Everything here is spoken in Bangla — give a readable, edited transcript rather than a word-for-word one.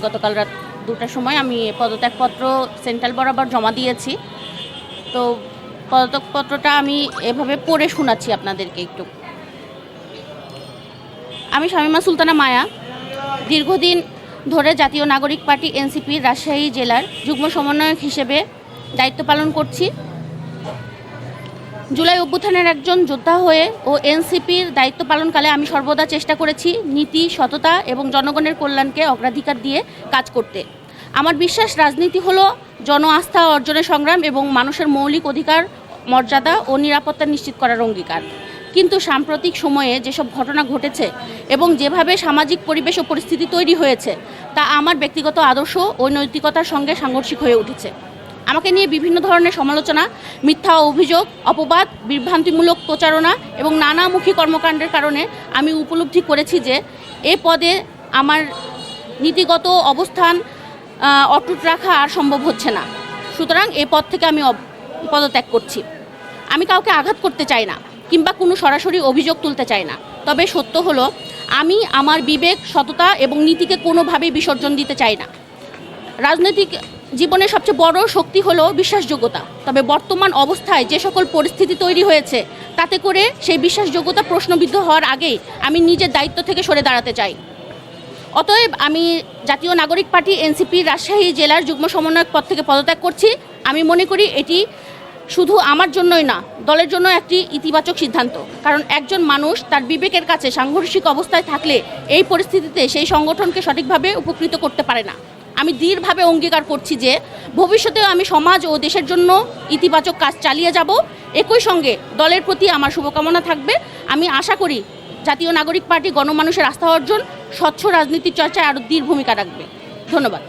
গতকাল রাত 2টার সময় আমি পদত্যাগপত্র সেন্ট্রাল বরাবর জমা দিয়েছি। তো পদত্যাগপত্রটা আমি এভাবে পড়ে শোনাচ্ছি আপনাদেরকে একটু। আমি শামীমা সুলতানা মায়া দীর্ঘদিন ধরে জাতীয় নাগরিক পার্টি এনসিপির রাজশাহী জেলার যুগ্ম সমন্বয়ক হিসেবে দায়িত্ব পালন করছি। জুলাই অভ্যুত্থানের একজন যোদ্ধা হয়ে ও এনসিপির দায়িত্ব পালনকালে আমি সর্বদা চেষ্টা করেছি নীতি, সততা এবং জনগণের কল্যাণকে অগ্রাধিকার দিয়ে কাজ করতে। আমার বিশ্বাস, রাজনীতি হলো জন আস্থা অর্জনের সংগ্রাম এবং মানুষের মৌলিক অধিকার, মর্যাদা ও নিরাপত্তা নিশ্চিত করার অঙ্গীকার। কিন্তু সাম্প্রতিক সময়ে যেসব ঘটনা ঘটেছে এবং যেভাবে সামাজিক পরিবেশ ও পরিস্থিতি তৈরি হয়েছে তা আমার ব্যক্তিগত আদর্শ ও নৈতিকতার সঙ্গে সাংঘর্ষিক হয়ে উঠেছে। আমাকে নিয়ে বিভিন্ন ধরনের সমালোচনা, মিথ্যা অভিযোগ, অপবাদ, বিভ্রান্তিমূলক প্রচারণা এবং নানামুখী কর্মকাণ্ডের কারণে আমি উপলব্ধি করেছি যে এ পদে আমার নীতিগত অবস্থান অটুট রাখা আর সম্ভব হচ্ছে না। সুতরাং এ পদ থেকে আমি পদত্যাগ করছি। আমি কাউকে আঘাত করতে চাই না কিংবা কোনো সরাসরি অভিযোগ তুলতে চাই না। তবে সত্য হলো, আমি আমার বিবেক, সততা এবং নীতিকে কোনোভাবেই বিসর্জন দিতে চাই না। রাজনৈতিক জীবনের সবচেয়ে বড় শক্তি হলো বিশ্বাসযোগ্যতা। তবে বর্তমান অবস্থায় যে সকল পরিস্থিতি তৈরি হয়েছে তাতে করে সেই বিশ্বাসযোগ্যতা প্রশ্নবিদ্ধ হওয়ার আগেই আমি নিজের দায়িত্ব থেকে সরে দাঁড়াতে চাই। অতএব আমি জাতীয় নাগরিক পার্টি এনসিপি রাজশাহী জেলার যুগ্ম সমন্বয়ক পদ থেকে পদত্যাগ করছি। আমি মনে করি এটি শুধু আমার জন্যই না, দলের জন্য একটি ইতিবাচক সিদ্ধান্ত। কারণ একজন মানুষ তার বিবেকের কাছে সাংঘর্ষিক অবস্থায় থাকলে এই পরিস্থিতিতে সেই সংগঠনকে সঠিকভাবে উপকৃত করতে পারে না। আমি দৃঢ়ভাবে অঙ্গীকার করছি যে ভবিষ্যতেও আমি সমাজ ও দেশের জন্য ইতিবাচক কাজ চালিয়ে যাব। একই সঙ্গে দলের প্রতি আমার শুভকামনা থাকবে। আমি আশা করি জাতীয় নাগরিক পার্টি গণমানুষের আস্থা অর্জন, স্বচ্ছ রাজনীতির চর্চায় আরও দৃঢ় ভূমিকা রাখবে। ধন্যবাদ।